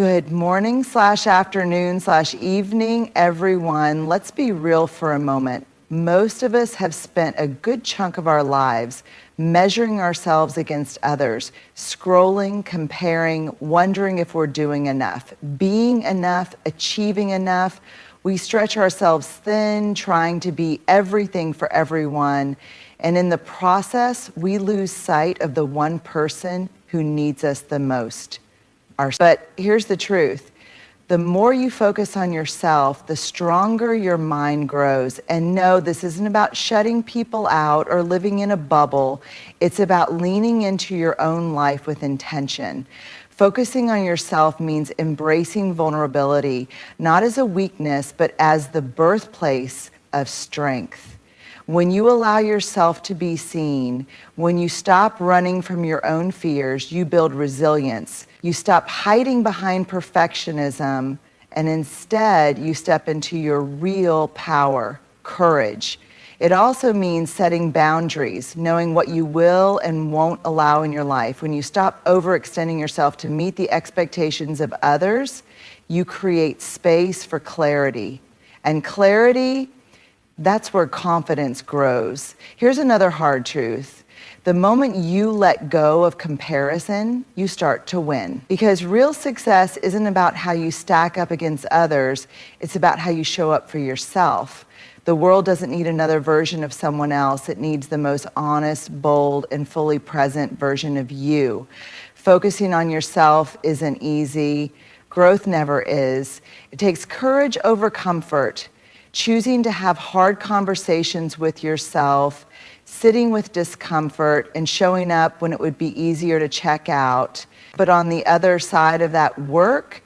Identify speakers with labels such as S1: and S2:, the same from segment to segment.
S1: Good morning slash afternoon slash evening, everyone. Let's be real for a moment. Most of us have spent a good chunk of our lives measuring ourselves against others, scrolling, comparing, wondering if we're doing enough, being enough, achieving enough. We stretch ourselves thin, trying to be everything for everyone. And in the process, we lose sight of the one person who needs us the most. But here's the truth. The more you focus on yourself, the stronger your mind grows. And no, this isn't about shutting people out or living in a bubble. It's about leaning into your own life with intention. Focusing on yourself means embracing vulnerability, not as a weakness, but as the birthplace of strength. When you allow yourself to be seen, when you stop running from your own fears, you build resilience. You stop hiding behind perfectionism, and instead you step into your real power, courage. It also means setting boundaries, knowing what you will and won't allow in your life. When you stop overextending yourself to meet the expectations of others, you create space for clarity. And clarity, that's where confidence grows. Here's another hard truth. The moment you let go of comparison, you start to win. Because real success isn't about how you stack up against others, it's about how you show up for yourself. The world doesn't need another version of someone else. It needs the most honest, bold, and fully present version of you. Focusing on yourself isn't easy. Growth never is. It takes courage over comfort. Choosing to have hard conversations with yourself, sitting with discomfort, and showing up when it would be easier to check out. But on the other side of that work,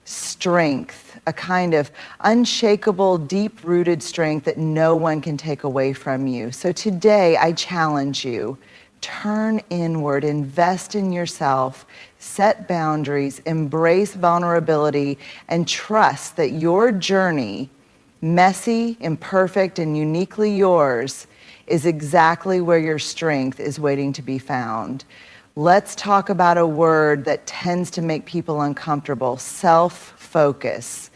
S1: strength, a kind of unshakable, deep-rooted strength that no one can take away from you. So today, I challenge you, turn inward, invest in yourself, set boundaries, embrace vulnerability, and trust that your journey, messy, imperfect, and uniquely yours, is exactly where your strength is waiting to be found. Let's talk about a word that tends to make people uncomfortable: self-focus.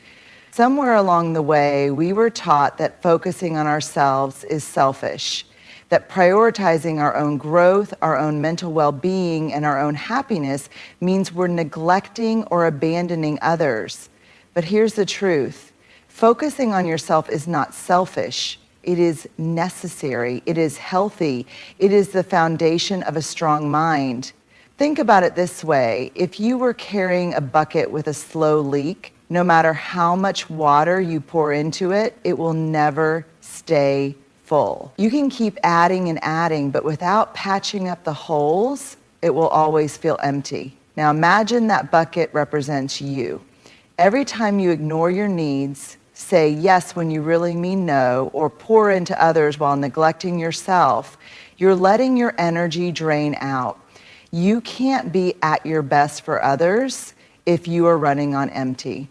S1: Somewhere along the way, we were taught that focusing on ourselves is selfish, that prioritizing our own growth, our own mental well-being, and our own happiness means we're neglecting or abandoning others. But here's the truth. Focusing on yourself is not selfish. It is necessary. It is healthy. It is the foundation of a strong mind. Think about it this way. If you were carrying a bucket with a slow leak, no matter how much water you pour into it, it will never stay full. You can keep adding and adding, but without patching up the holes, it will always feel empty. Now imagine that bucket represents you. Every time you ignore your needs, say yes when you really mean no, or pour into others while neglecting yourself, you're letting your energy drain out. You can't be at your best for others if you are running on empty.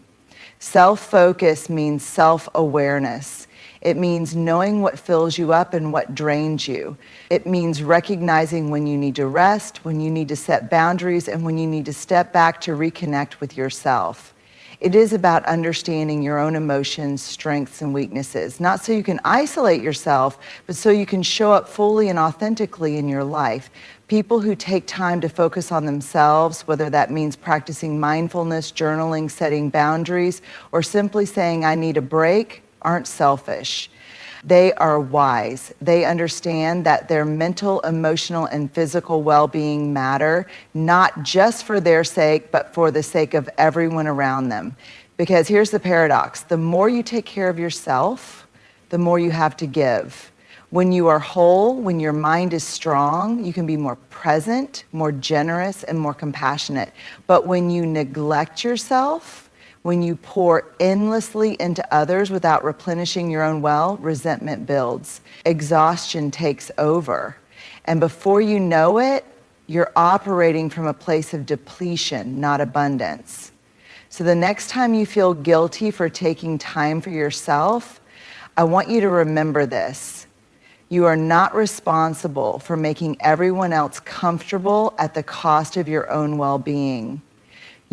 S1: Self-focus means self-awareness. It means knowing what fills you up and what drains you. It means recognizing when you need to rest, when you need to set boundaries, and when you need to step back to reconnect with yourself. It is about understanding your own emotions, strengths, and weaknesses, not so you can isolate yourself, but so you can show up fully and authentically in your life. People who take time to focus on themselves, whether that means practicing mindfulness, journaling, setting boundaries, or simply saying, I need a break, aren't selfish. They are wise. They understand that their mental, emotional, and physical well-being matter, not just for their sake, but for the sake of everyone around them. Because here's the paradox. The more you take care of yourself, the more you have to give. When you are whole, when your mind is strong, you can be more present, more generous, and more compassionate. But when you neglect yourself, when you pour endlessly into others without replenishing your own well, resentment builds. Exhaustion takes over. And before you know it, you're operating from a place of depletion, not abundance. So the next time you feel guilty for taking time for yourself, I want you to remember this. You are not responsible for making everyone else comfortable at the cost of your own well-being.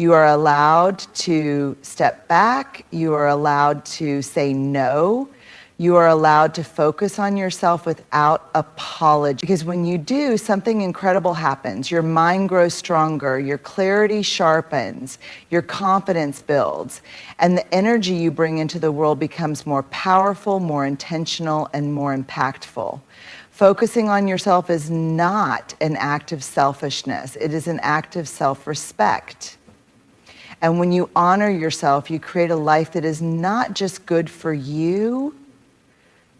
S1: You are allowed to step back. You are allowed to say no. You are allowed to focus on yourself without apology. Because when you do, something incredible happens. Your mind grows stronger, your clarity sharpens, your confidence builds, and the energy you bring into the world becomes more powerful, more intentional, and more impactful. Focusing on yourself is not an act of selfishness. It is an act of self-respect. And when you honor yourself, you create a life that is not just good for you,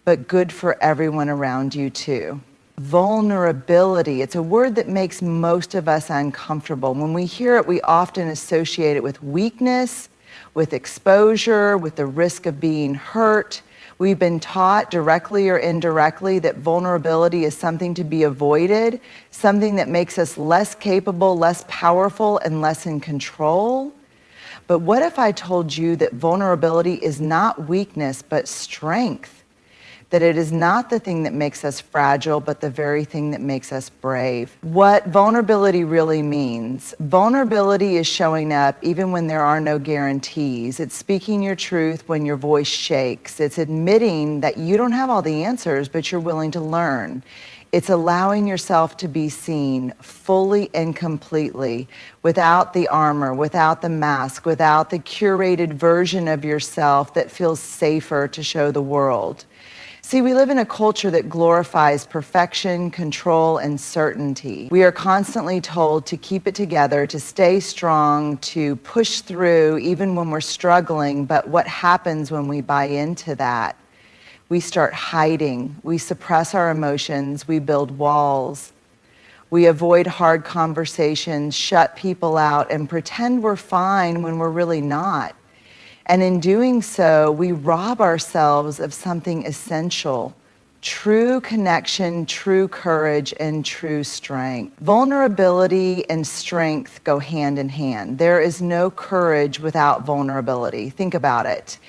S1: but good for everyone around you too. Vulnerability, it's a word that makes most of us uncomfortable. When we hear it, we often associate it with weakness, with exposure, with the risk of being hurt. We've been taught directly or indirectly that vulnerability is something to be avoided, something that makes us less capable, less powerful, and less in control. But what if I told you that vulnerability is not weakness, but strength? That it is not the thing that makes us fragile, but the very thing that makes us brave. What vulnerability really means. Vulnerability is showing up even when there are no guarantees. It's speaking your truth when your voice shakes. It's admitting that you don't have all the answers, but you're willing to learn. It's allowing yourself to be seen fully and completely, without the armor, without the mask, without the curated version of yourself that feels safer to show the world. See, we live in a culture that glorifies perfection, control, and certainty. We are constantly told to keep it together, to stay strong, to push through even when we're struggling. But what happens when we buy into that? We start hiding. We suppress our emotions. We build walls. We avoid hard conversations, shut people out, and pretend we're fine when we're really not. And in doing so, we rob ourselves of something essential: true connection, true courage, and true strength. Vulnerability and strength go hand in hand. There is no courage without vulnerability. Think about it.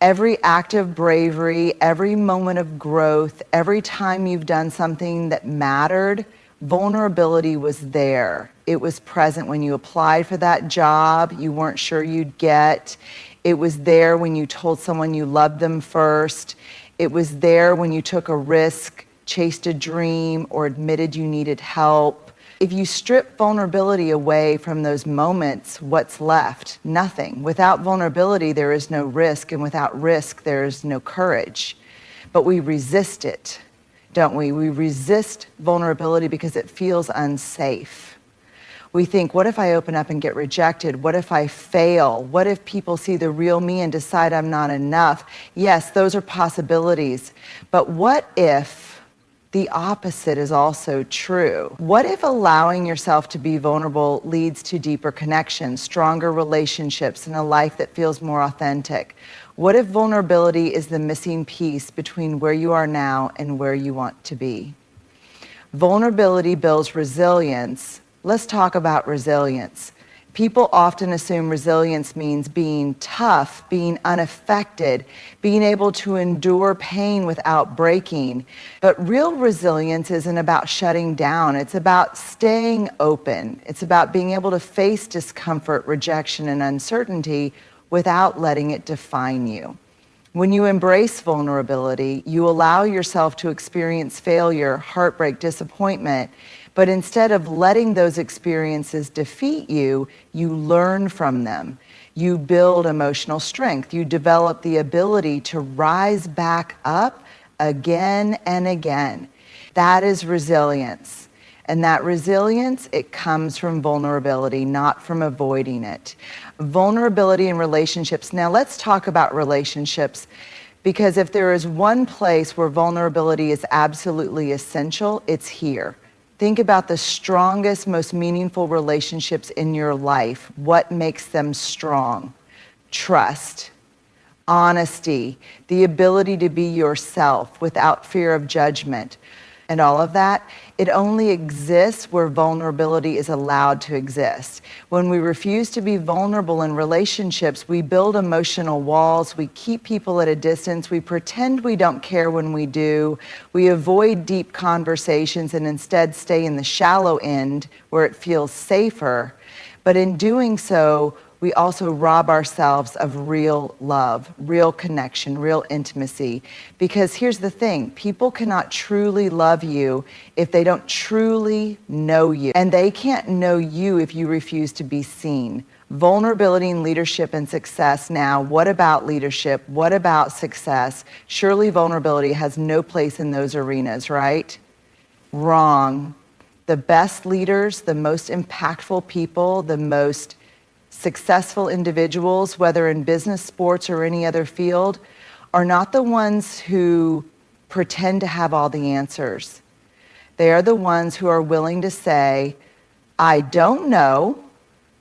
S1: Every act of bravery, every moment of growth, every time you've done something that mattered, vulnerability was there. It was present when you applied for that job you weren't sure you'd get. It was there when you told someone you loved them first. It was there when you took a risk, chased a dream, or admitted you needed help. If you strip vulnerability away from those moments, what's left? Nothing. Without vulnerability, there is no risk, and without risk, there is no courage. But we resist it, don't we? We resist vulnerability because it feels unsafe. We think, what if I open up and get rejected? What if I fail? What if people see the real me and decide I'm not enough? Yes, those are possibilities. But what if the opposite is also true? What if allowing yourself to be vulnerable leads to deeper connection, stronger relationships, and a life that feels more authentic? What if vulnerability is the missing piece between where you are now and where you want to be? Vulnerability builds resilience. Let's talk about resilience. People often assume resilience means being tough, being unaffected, being able to endure pain without breaking. But real resilience isn't about shutting down. It's about staying open. It's about being able to face discomfort, rejection, and uncertainty without letting it define you. When you embrace vulnerability, you allow yourself to experience failure, heartbreak, disappointment. But instead of letting those experiences defeat you, you learn from them. You build emotional strength. You develop the ability to rise back up again and again. That is resilience. And that resilience, it comes from vulnerability, not from avoiding it. Vulnerability in relationships. Now let's talk about relationships, because if there is one place where vulnerability is absolutely essential, it's here. Think about the strongest, most meaningful relationships in your life. What makes them strong? Trust, honesty, the ability to be yourself without fear of judgment, and all of that. It only exists where vulnerability is allowed to exist. When we refuse to be vulnerable in relationships, we build emotional walls, we keep people at a distance, we pretend we don't care when we do, we avoid deep conversations and instead stay in the shallow end where it feels safer. But in doing so, we also rob ourselves of real love, real connection, real intimacy. Because here's the thing, people cannot truly love you if they don't truly know you. And they can't know you if you refuse to be seen. Vulnerability in leadership and success. Now, what about leadership? What about success? Surely vulnerability has no place in those arenas, right? Wrong. The best leaders, the most impactful people, the most successful individuals, whether in business, sports, or any other field, are not the ones who pretend to have all the answers. They are the ones who are willing to say, I don't know,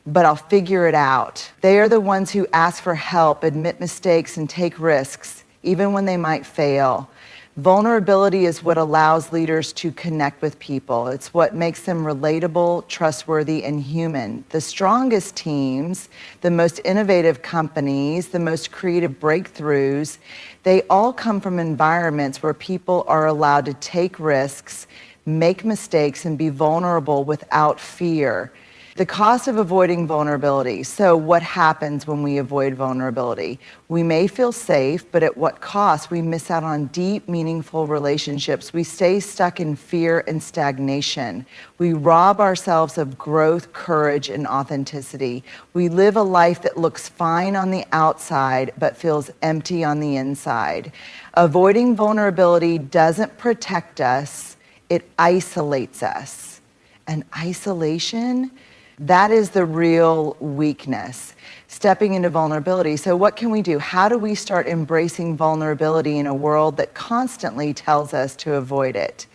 S1: but I'll figure it out. They are the ones who ask for help, admit mistakes, and take risks, even when they might fail. Vulnerability is what allows leaders to connect with people. It's what makes them relatable, trustworthy, and human. The strongest teams, the most innovative companies, the most creative breakthroughs, they all come from environments where people are allowed to take risks, make mistakes, and be vulnerable without fear. The cost of avoiding vulnerability. So what happens when we avoid vulnerability? We may feel safe, but at what cost? We miss out on deep, meaningful relationships. We stay stuck in fear and stagnation. We rob ourselves of growth, courage, and authenticity. We live a life that looks fine on the outside, but feels empty on the inside. Avoiding vulnerability doesn't protect us, it isolates us. And isolation, that is the real weakness, stepping into vulnerability. So what can we do? How do we start embracing vulnerability in a world that constantly tells us to avoid it?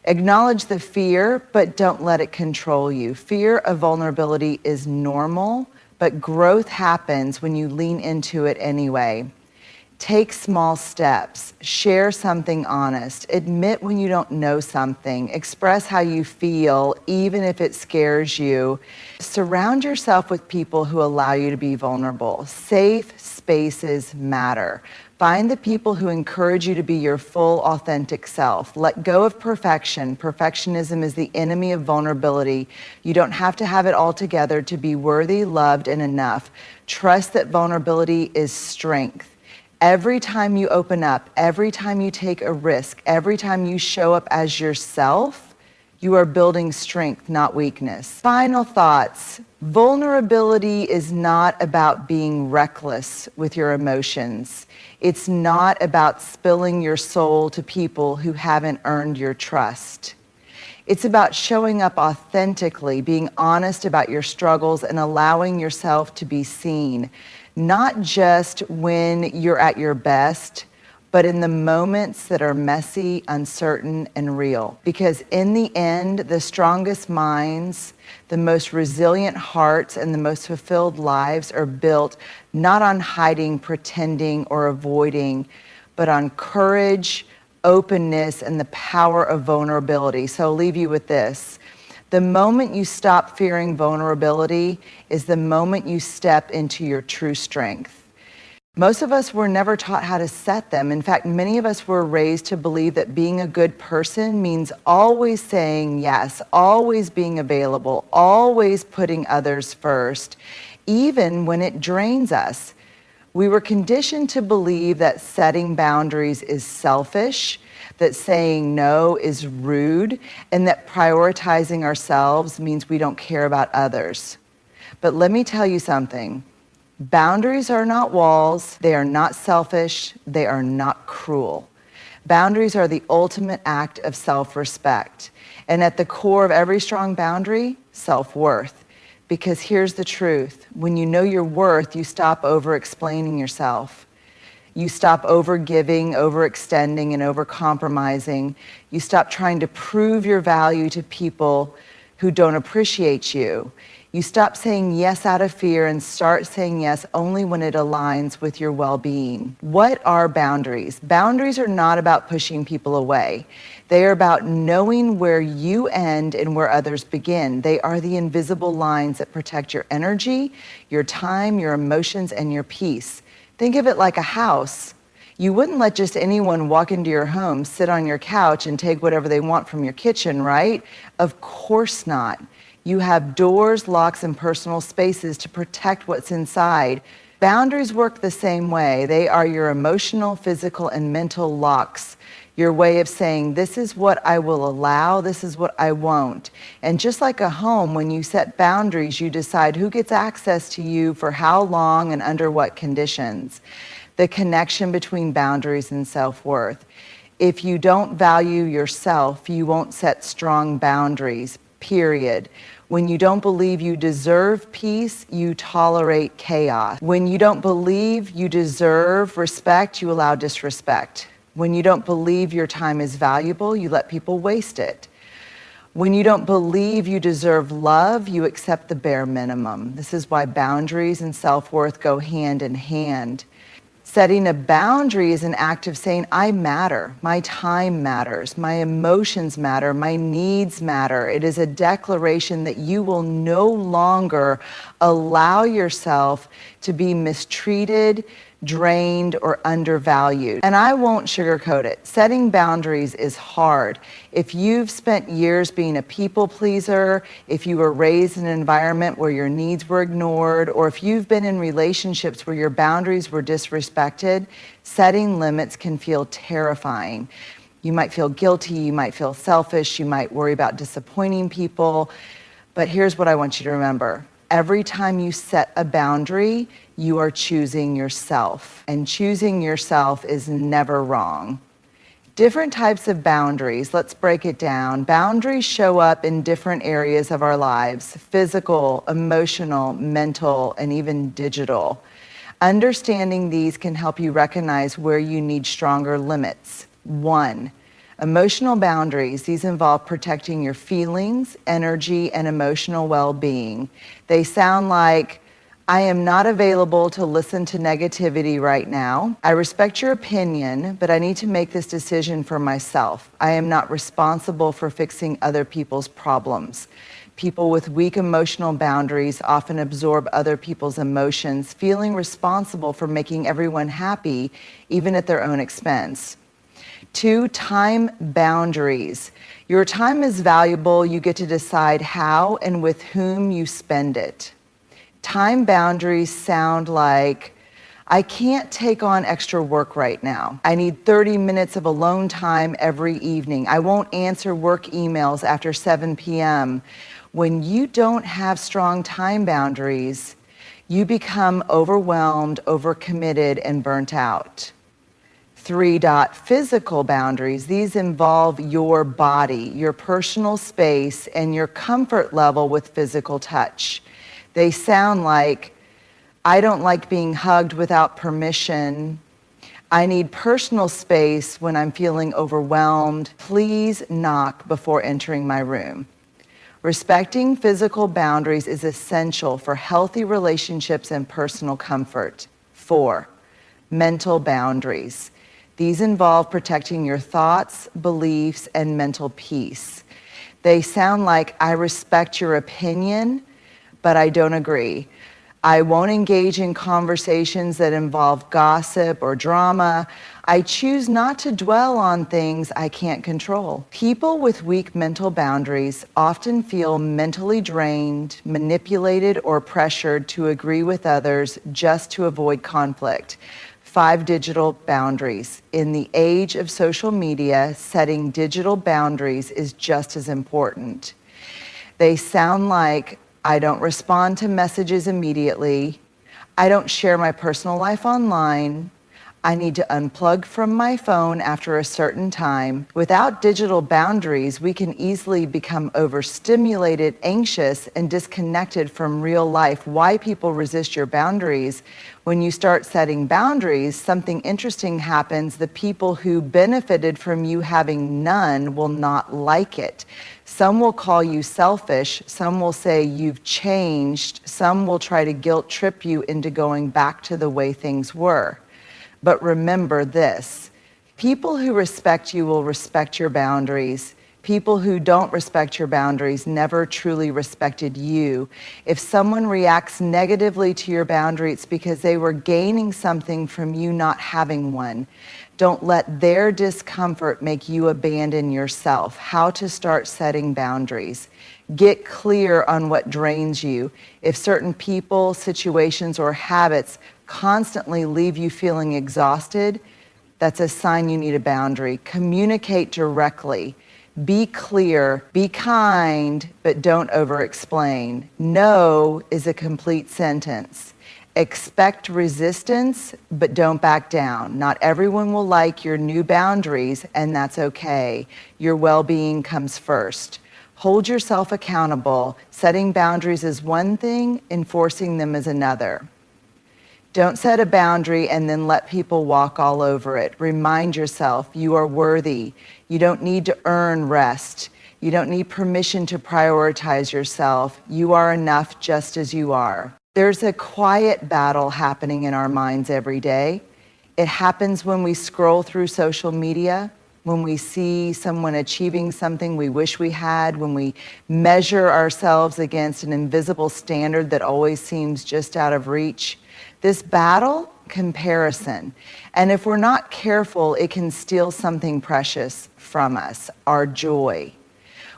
S1: Acknowledge the fear, but don't let it control you. Fear of vulnerability is normal, but growth happens when you lean into it anyway. Take small steps, share something honest, admit when you don't know something, express how you feel, even if it scares you. Surround yourself with people who allow you to be vulnerable. Safe spaces matter. Find the people who encourage you to be your full, authentic self. Let go of perfection. Perfectionism is the enemy of vulnerability. You don't have to have it all together to be worthy, loved, and enough. Trust that vulnerability is strength. Every time you open up, every time you take a risk, every time you show up as yourself, you are building strength, not weakness. Final thoughts. Vulnerability is not about being reckless with your emotions. It's not about spilling your soul to people who haven't earned your trust. It's about showing up authentically, being honest about your struggles, and allowing yourself to be seen. Not just when you're at your best, but in the moments that are messy, uncertain, and real. Because in the end, the strongest minds, the most resilient hearts, and the most fulfilled lives are built not on hiding, pretending, or avoiding, but on courage, openness, and the power of vulnerability. So I'll leave you with this. The moment you stop fearing vulnerability is the moment you step into your true strength. Most of us were never taught how to set them. In fact, many of us were raised to believe that being a good person means always saying yes, always being available, always putting others first, even when it drains us. We were conditioned to believe that setting boundaries is selfish, that saying no is rude, and that prioritizing ourselves means we don't care about others. But let me tell you something. Boundaries are not walls, they are not selfish, they are not cruel. Boundaries are the ultimate act of self-respect. And at the core of every strong boundary, self-worth. Because here's the truth. When you know your worth, you stop over-explaining yourself. You stop over-giving, overextending, and over-compromising. You stop trying to prove your value to people who don't appreciate you. You stop saying yes out of fear and start saying yes only when it aligns with your well-being. What are boundaries? Boundaries are not about pushing people away. They are about knowing where you end and where others begin. They are the invisible lines that protect your energy, your time, your emotions, and your peace. Think of it like a house. You wouldn't let just anyone walk into your home, sit on your couch, and take whatever they want from your kitchen, right? Of course not. You have doors, locks, and personal spaces to protect what's inside. Boundaries work the same way. They are your emotional, physical, and mental locks. Your way of saying, this is what I will allow, this is what I won't. And just like a home, when you set boundaries, you decide who gets access to you for how long and under what conditions. The connection between boundaries and self-worth. If you don't value yourself, you won't set strong boundaries, period. When you don't believe you deserve peace, you tolerate chaos. When you don't believe you deserve respect, you allow disrespect. When you don't believe your time is valuable, you let people waste it. When you don't believe you deserve love, you accept the bare minimum. This is why boundaries and self-worth go hand in hand. Setting a boundary is an act of saying, I matter, my time matters, my emotions matter, my needs matter. It is a declaration that you will no longer allow yourself to be mistreated, drained, or undervalued. And I won't sugarcoat it. Setting boundaries is hard. If you've spent years being a people pleaser, if you were raised in an environment where your needs were ignored, or if you've been in relationships where your boundaries were disrespected, setting limits can feel terrifying. You might feel guilty, you might feel selfish, you might worry about disappointing people. But here's what I want you to remember. Every time you set a boundary, you are choosing yourself. And choosing yourself is never wrong. Different types of boundaries, let's break it down. Boundaries show up in different areas of our lives: physical, emotional, mental, and even digital. Understanding these can help you recognize where you need stronger limits. 1, emotional boundaries. These involve protecting your feelings, energy, and emotional well-being. They sound like, I am not available to listen to negativity right now. I respect your opinion, but I need to make this decision for myself. I am not responsible for fixing other people's problems. People with weak emotional boundaries often absorb other people's emotions, feeling responsible for making everyone happy, even at their own expense. 2, time boundaries. Your time is valuable. You get to decide how and with whom you spend it. Time boundaries sound like, I can't take on extra work right now. I need 30 minutes of alone time every evening. I won't answer work emails after 7 p.m. When you don't have strong time boundaries, you become overwhelmed, overcommitted, and burnt out. 3, physical boundaries. These involve your body, your personal space, and your comfort level with physical touch. They sound like, I don't like being hugged without permission. I need personal space when I'm feeling overwhelmed. Please knock before entering my room. Respecting physical boundaries is essential for healthy relationships and personal comfort. 4, mental boundaries. These involve protecting your thoughts, beliefs, and mental peace. They sound like, I respect your opinion, but I don't agree. I won't engage in conversations that involve gossip or drama. I choose not to dwell on things I can't control. People with weak mental boundaries often feel mentally drained, manipulated, or pressured to agree with others just to avoid conflict. 5, digital boundaries. In the age of social media, setting digital boundaries is just as important. They sound like, I don't respond to messages immediately. I don't share my personal life online. I need to unplug from my phone after a certain time. Without digital boundaries, we can easily become overstimulated, anxious, and disconnected from real life. Why people resist your boundaries? When you start setting boundaries, something interesting happens. The people who benefited from you having none will not like it. Some will call you selfish, some will say you've changed, some will try to guilt trip you into going back to the way things were. But remember this, people who respect you will respect your boundaries. People who don't respect your boundaries never truly respected you. If someone reacts negatively to your boundary, it's because they were gaining something from you not having one. Don't let their discomfort make you abandon yourself. How to start setting boundaries. Get clear on what drains you. If certain people, situations, or habits constantly leave you feeling exhausted, that's a sign you need a boundary. Communicate directly. Be clear, be kind, but don't over-explain. No is a complete sentence. Expect resistance, but don't back down. Not everyone will like your new boundaries, and that's okay. Your well-being comes first. Hold yourself accountable. Setting boundaries is one thing, enforcing them is another. Don't set a boundary and then let people walk all over it. Remind yourself you are worthy. You don't need to earn rest. You don't need permission to prioritize yourself. You are enough just as you are. There's a quiet battle happening in our minds every day. It happens when we scroll through social media, when we see someone achieving something we wish we had, when we measure ourselves against an invisible standard that always seems just out of reach. This battle, comparison. And if we're not careful, it can steal something precious from us, our joy.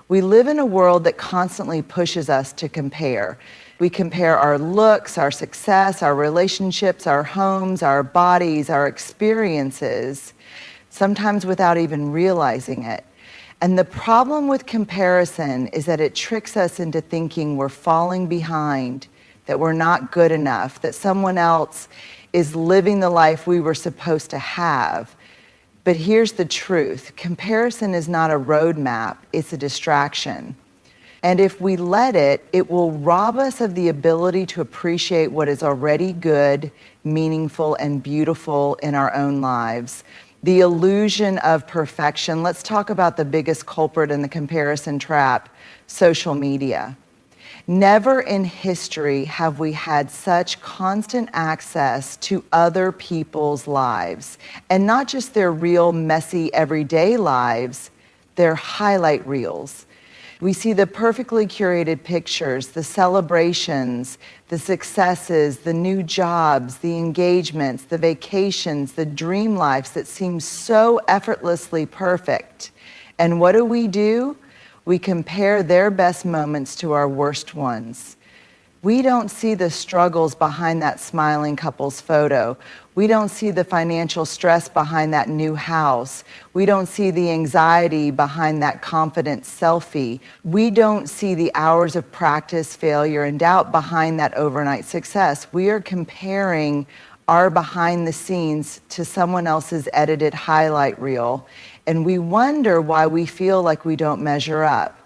S1: We live in a world that constantly pushes us to compare. We compare our looks, our success, our relationships, our homes, our bodies, our experiences, sometimes without even realizing it. And the problem with comparison is that it tricks us into thinking we're falling behind, that we're not good enough, that someone else is living the life we were supposed to have. But here's the truth. Comparison is not a roadmap, it's a distraction. And if we let it, it will rob us of the ability to appreciate what is already good, meaningful, and beautiful in our own lives. The illusion of perfection. Let's talk about the biggest culprit in the comparison trap, social media. Never in history have we had such constant access to other people's lives, and not just their real, messy, everyday lives, their highlight reels. We see the perfectly curated pictures, the celebrations, the successes, the new jobs, the engagements, the vacations, the dream lives that seem so effortlessly perfect. And what do? We compare their best moments to our worst ones. We don't see the struggles behind that smiling couple's photo. We don't see the financial stress behind that new house. We don't see the anxiety behind that confident selfie. We don't see the hours of practice, failure, and doubt behind that overnight success. We are comparing our behind the scenes to someone else's edited highlight reel, and we wonder why we feel like we don't measure up.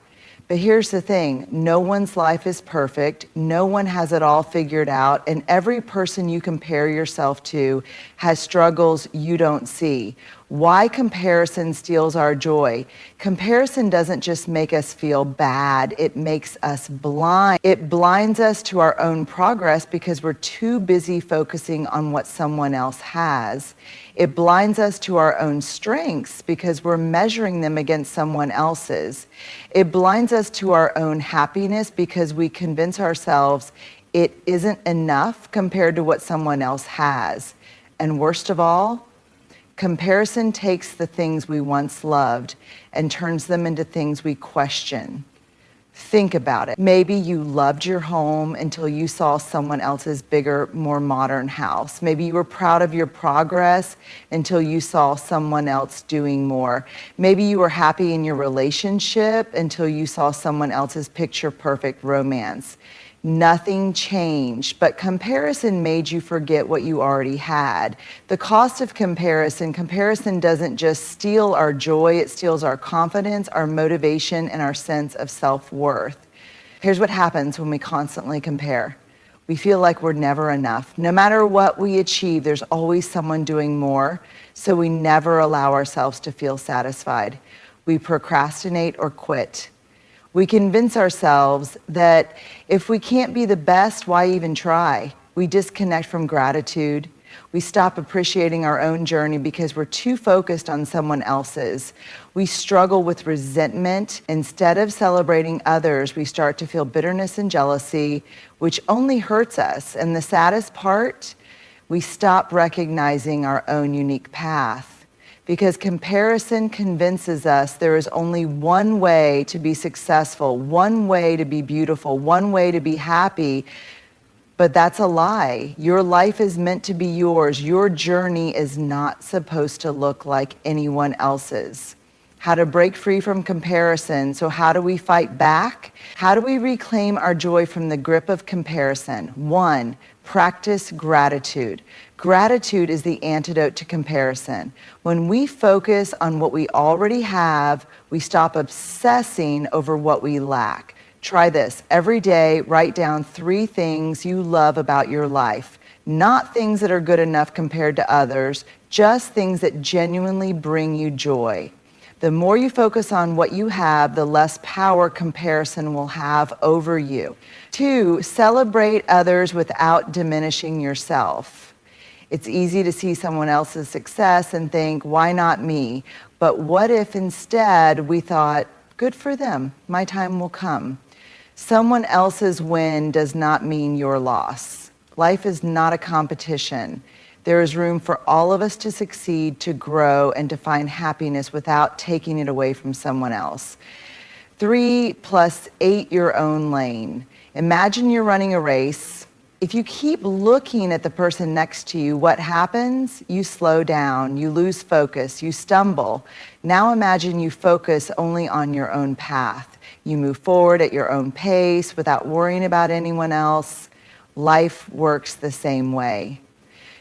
S1: But here's the thing, no one's life is perfect, no one has it all figured out, and every person you compare yourself to has struggles you don't see. Why comparison steals our joy? Comparison doesn't just make us feel bad, it makes us blind. It blinds us to our own progress because we're too busy focusing on what someone else has. It blinds us to our own strengths because we're measuring them against someone else's. It blinds us to our own happiness because we convince ourselves it isn't enough compared to what someone else has. And worst of all, comparison takes the things we once loved and turns them into things we question. Think about it. Maybe you loved your home until you saw someone else's bigger, more modern house. Maybe you were proud of your progress until you saw someone else doing more. Maybe you were happy in your relationship until you saw someone else's picture-perfect romance. Nothing changed, but comparison made you forget what you already had. The cost of comparison doesn't just steal our joy, it steals our confidence, our motivation, and our sense of self-worth. Here's what happens when we constantly compare. We feel like we're never enough. No matter what we achieve, there's always someone doing more, so we never allow ourselves to feel satisfied. We procrastinate or quit. We convince ourselves that if we can't be the best, why even try? We disconnect from gratitude. We stop appreciating our own journey because we're too focused on someone else's. We struggle with resentment. Instead of celebrating others, we start to feel bitterness and jealousy, which only hurts us. And the saddest part, we stop recognizing our own unique path. Because comparison convinces us there is only one way to be successful, one way to be beautiful, one way to be happy. But that's a lie. Your life is meant to be yours. Your journey is not supposed to look like anyone else's. How to break free from comparison. So how do we fight back? How do we reclaim our joy from the grip of comparison? 1, practice gratitude. Gratitude is the antidote to comparison. When we focus on what we already have, we stop obsessing over what we lack. Try this. Every day, write down 3 things you love about your life. Not things that are good enough compared to others, just things that genuinely bring you joy. The more you focus on what you have, the less power comparison will have over you. 2, celebrate others without diminishing yourself. It's easy to see someone else's success and think, why not me? But what if instead we thought, good for them, my time will come. Someone else's win does not mean your loss. Life is not a competition. There is room for all of us to succeed, to grow, and to find happiness without taking it away from someone else. 3 + 8 your own lane. Imagine you're running a race. If you keep looking at the person next to you, what happens? You slow down, you lose focus, you stumble. Now imagine you focus only on your own path. You move forward at your own pace without worrying about anyone else. Life works the same way.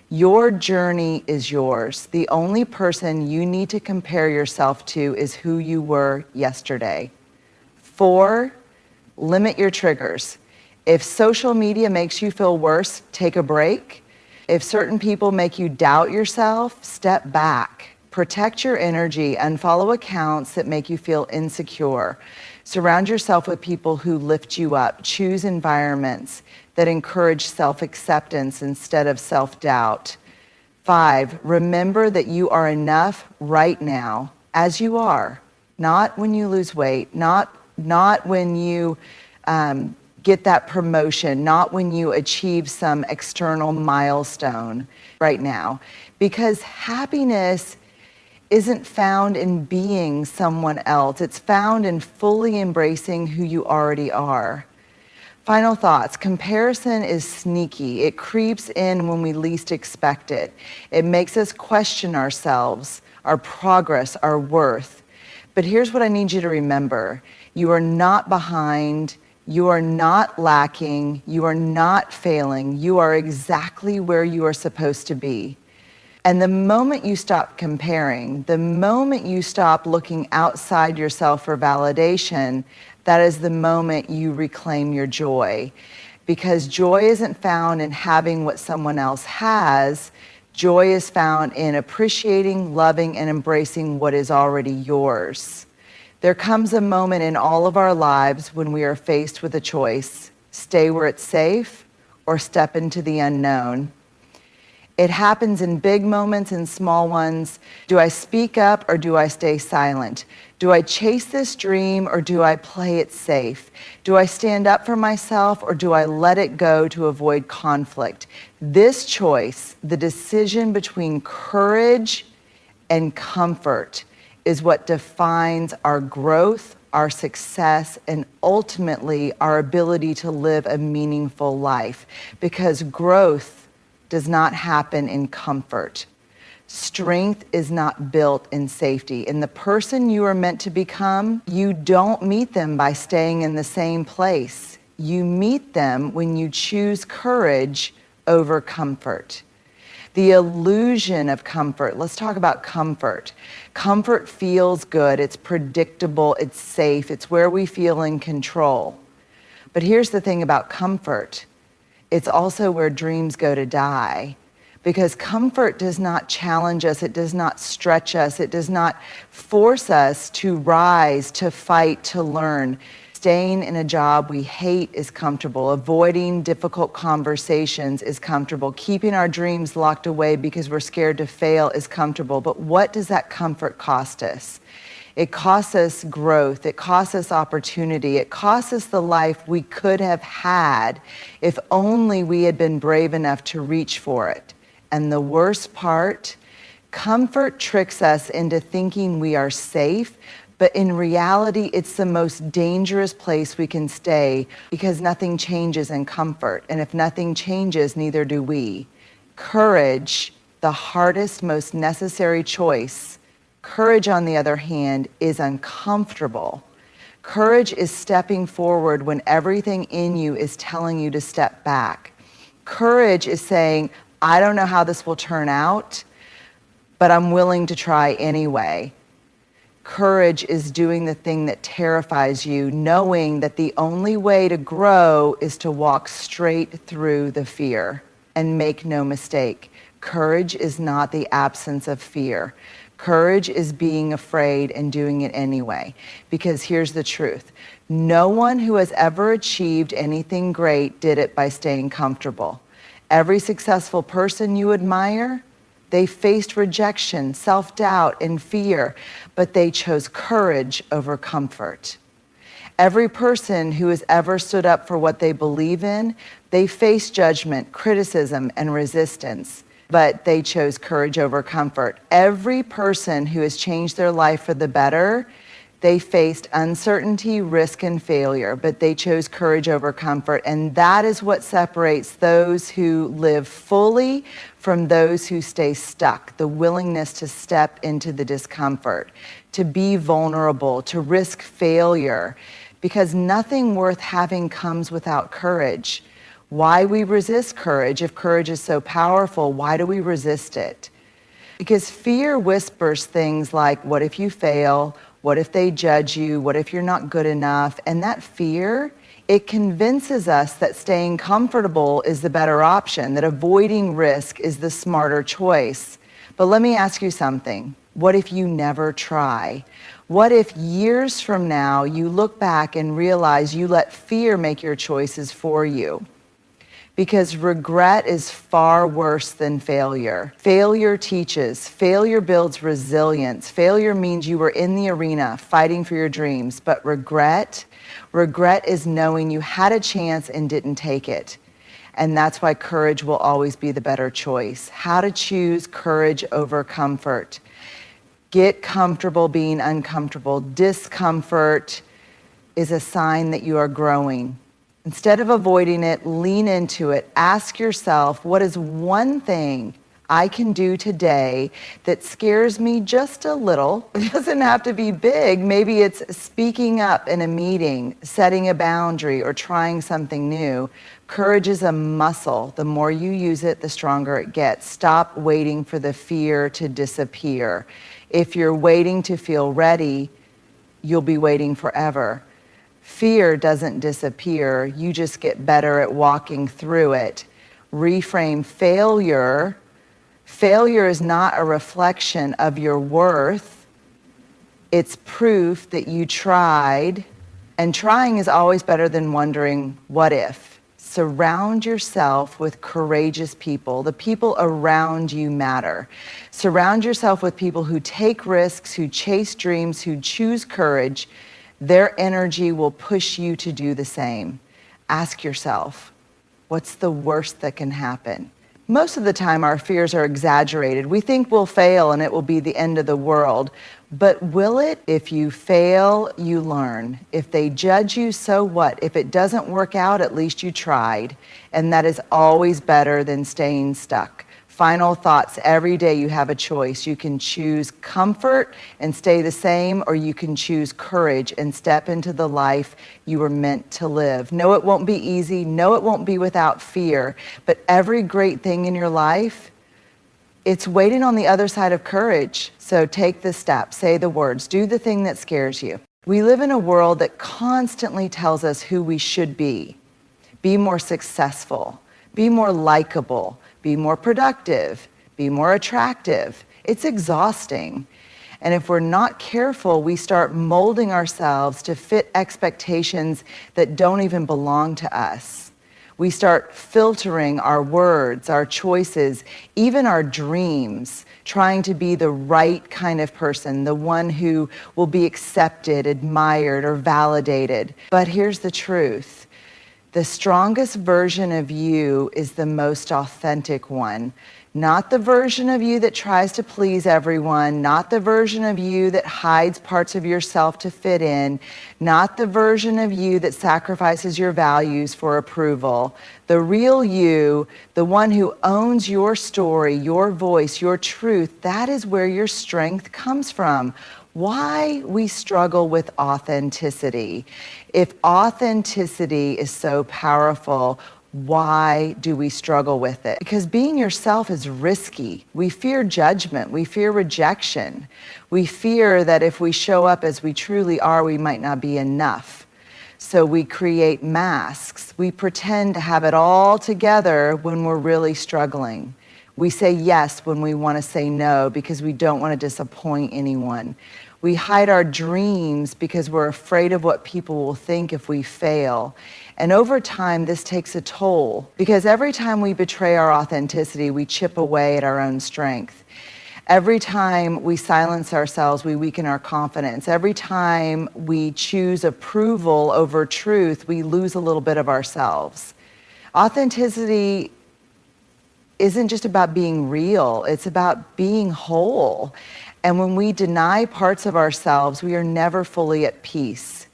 S1: Your journey is yours. The only person you need to compare yourself to is who you were yesterday. 4, limit your triggers. If social media makes you feel worse, take a break. If certain people make you doubt yourself, step back. Protect your energy. Unfollow accounts that make you feel insecure. Surround yourself with people who lift you up. Choose environments that encourage self-acceptance instead of self-doubt. 5, remember that you are enough right now as you are. Not when you lose weight, not when you get that promotion, not when you achieve some external milestone, right now. Because happiness isn't found in being someone else. It's found in fully embracing who you already are. Final thoughts. Comparison is sneaky. It creeps in when we least expect it. It makes us question ourselves, our progress, our worth. But here's what I need you to remember. You are not behind. You are not lacking. You are not failing. You are exactly where you are supposed to be. And the moment you stop comparing, the moment you stop looking outside yourself for validation, that is the moment you reclaim your joy. Because joy isn't found in having what someone else has. Joy is found in appreciating, loving, and embracing what is already yours. There comes a moment in all of our lives when we are faced with a choice: stay where it's safe or step into the unknown. It happens in big moments and small ones. Do I speak up or do I stay silent? Do I chase this dream or do I play it safe? Do I stand up for myself or do I let it go to avoid conflict? This choice, the decision between courage and comfort, is what defines our growth, our success, and ultimately our ability to live a meaningful life. Because growth does not happen in comfort. Strength is not built in safety. And the person you are meant to become, you don't meet them by staying in the same place. You meet them when you choose courage over comfort. The illusion of comfort. Let's talk about comfort. Comfort feels good. It's predictable. It's safe. It's where we feel in control. But here's the thing about comfort. It's also where dreams go to die, because comfort does not challenge us. It does not stretch us. It does not force us to rise, to fight, to learn. Staying in a job we hate is comfortable. Avoiding difficult conversations is comfortable. Keeping our dreams locked away because we're scared to fail is comfortable. But what does that comfort cost us? It costs us growth. It costs us opportunity. It costs us the life we could have had if only we had been brave enough to reach for it. And the worst part, comfort tricks us into thinking we are safe, but in reality, it's the most dangerous place we can stay because nothing changes in comfort. And if nothing changes, neither do we. Courage, the hardest, most necessary choice. Courage, on the other hand, is uncomfortable. Courage is stepping forward when everything in you is telling you to step back. Courage is saying, I don't know how this will turn out, but I'm willing to try anyway. Courage is doing the thing that terrifies you, knowing that the only way to grow is to walk straight through the fear. And make no mistake, courage is not the absence of fear. Courage is being afraid and doing it anyway. Because here's the truth. No one who has ever achieved anything great did it by staying comfortable. Every successful person you admire, they faced rejection, self-doubt, and fear, but they chose courage over comfort. Every person who has ever stood up for what they believe in, they faced judgment, criticism, and resistance, but they chose courage over comfort. Every person who has changed their life for the better, they faced uncertainty, risk, and failure, but they chose courage over comfort. And that is what separates those who live fully from those who stay stuck. The willingness to step into the discomfort, to be vulnerable, to risk failure, because nothing worth having comes without courage. Why we resist courage? If courage is so powerful, why do we resist it? Because fear whispers things like, what if you fail? What if they judge you? What if you're not good enough? And that fear, it convinces us that staying comfortable is the better option, that avoiding risk is the smarter choice. But let me ask you something. What if you never try? What if years from now you look back and realize you let fear make your choices for you? Because regret is far worse than failure. Failure teaches. Failure builds resilience. Failure means you were in the arena fighting for your dreams. But regret is knowing you had a chance and didn't take it. And that's why courage will always be the better choice. How to choose courage over comfort. Get comfortable being uncomfortable. Discomfort is a sign that you are growing. Instead of avoiding it, lean into it. Ask yourself, what is one thing I can do today that scares me just a little? It doesn't have to be big. Maybe it's speaking up in a meeting, setting a boundary, or trying something new. Courage is a muscle. The more you use it, the stronger it gets. Stop waiting for the fear to disappear. If you're waiting to feel ready, you'll be waiting forever. Fear doesn't disappear. You just get better at walking through it. Reframe failure. Failure is not a reflection of your worth. It's proof that you tried. And trying is always better than wondering, what if? Surround yourself with courageous people. The people around you matter. Surround yourself with people who take risks, who chase dreams, who choose courage. Their energy will push you to do the same. Ask yourself, what's the worst that can happen? Most of the time, our fears are exaggerated. We think we'll fail and it will be the end of the world. But will it? If you fail, you learn. If they judge you, so what? If it doesn't work out, at least you tried. And that is always better than staying stuck. Final thoughts. Every day you have a choice. You can choose comfort and stay the same, or you can choose courage and step into the life you were meant to live. No, it won't be easy. No, it won't be without fear. But every great thing in your life, it's waiting on the other side of courage. So take the step, say the words, do the thing that scares you. We live in a world that constantly tells us who we should be. Be more successful, be more likable, be more productive, be more attractive. It's exhausting. And if we're not careful, we start molding ourselves to fit expectations that don't even belong to us. We start filtering our words, our choices, even our dreams, trying to be the right kind of person, the one who will be accepted, admired, or validated. But here's the truth. The strongest version of you is the most authentic one. Not the version of you that tries to please everyone, not the version of you that hides parts of yourself to fit in, not the version of you that sacrifices your values for approval. The real you, the one who owns your story, your voice, your truth, that is where your strength comes from. Why we struggle with authenticity. If authenticity is so powerful, why do we struggle with it? Because being yourself is risky. We fear judgment. We fear rejection. We fear that if we show up as we truly are, we might not be enough. So we create masks. We pretend to have it all together when we're really struggling. We say yes when we want to say no because we don't want to disappoint anyone. We hide our dreams because we're afraid of what people will think if we fail. And over time, this takes a toll because every time we betray our authenticity, we chip away at our own strength. Every time we silence ourselves, we weaken our confidence. Every time we choose approval over truth, we lose a little bit of ourselves. Authenticity isn't just about being real, it's about being whole. And when we deny parts of ourselves, we are never fully at peace.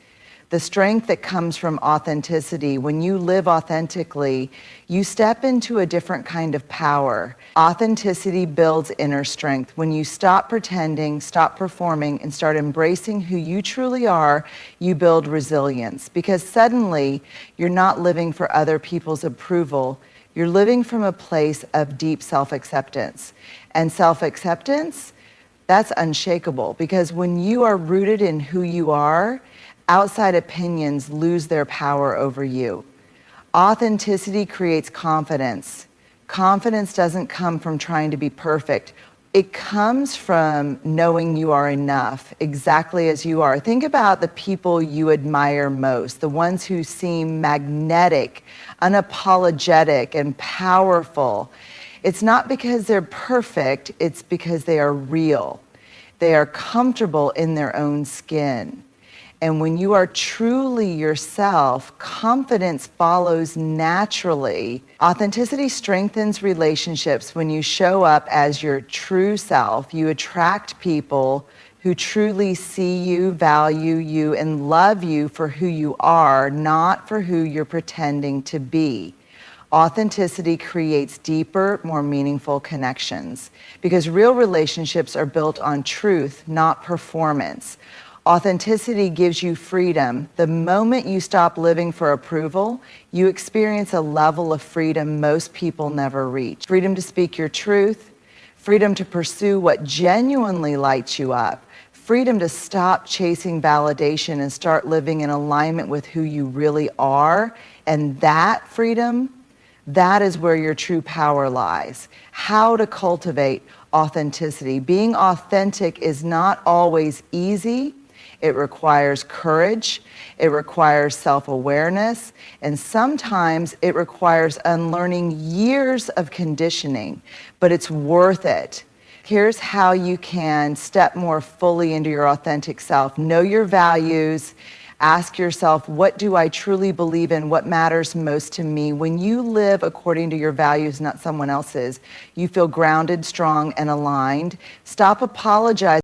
S1: The strength that comes from authenticity, when you live authentically, you step into a different kind of power. Authenticity builds inner strength. When you stop pretending, stop performing, and start embracing who you truly are, you build resilience. Because suddenly, you're not living for other people's approval. You're living from a place of deep self-acceptance. And self-acceptance, that's unshakable. Because when you are rooted in who you are, outside opinions lose their power over you. Authenticity creates confidence. Confidence doesn't come from trying to be perfect. It comes from knowing you are enough, exactly as you are. Think about the people you admire most, the ones who seem magnetic, unapologetic, and powerful. It's not because they're perfect, it's because they are real. They are comfortable in their own skin. And when you are truly yourself, confidence follows naturally. Authenticity strengthens relationships. When you show up as your true self, you attract people who truly see you, value you, and love you for who you are, not for who you're pretending to be. Authenticity creates deeper, more meaningful connections because real relationships are built on truth, not performance. Authenticity gives you freedom. The moment you stop living for approval, you experience a level of freedom most people never reach. Freedom to speak your truth, freedom to pursue what genuinely lights you up, freedom to stop chasing validation and start living in alignment with who you really are. And that freedom, that is where your true power lies. How to cultivate authenticity. Being authentic is not always easy. It requires courage, it requires self-awareness, and sometimes it requires unlearning years of conditioning, but it's worth it. Here's how you can step more fully into your authentic self. Know your values. Ask yourself, what do I truly believe in? What matters most to me? When you live according to your values, not someone else's, you feel grounded, strong, and aligned. Stop apologizing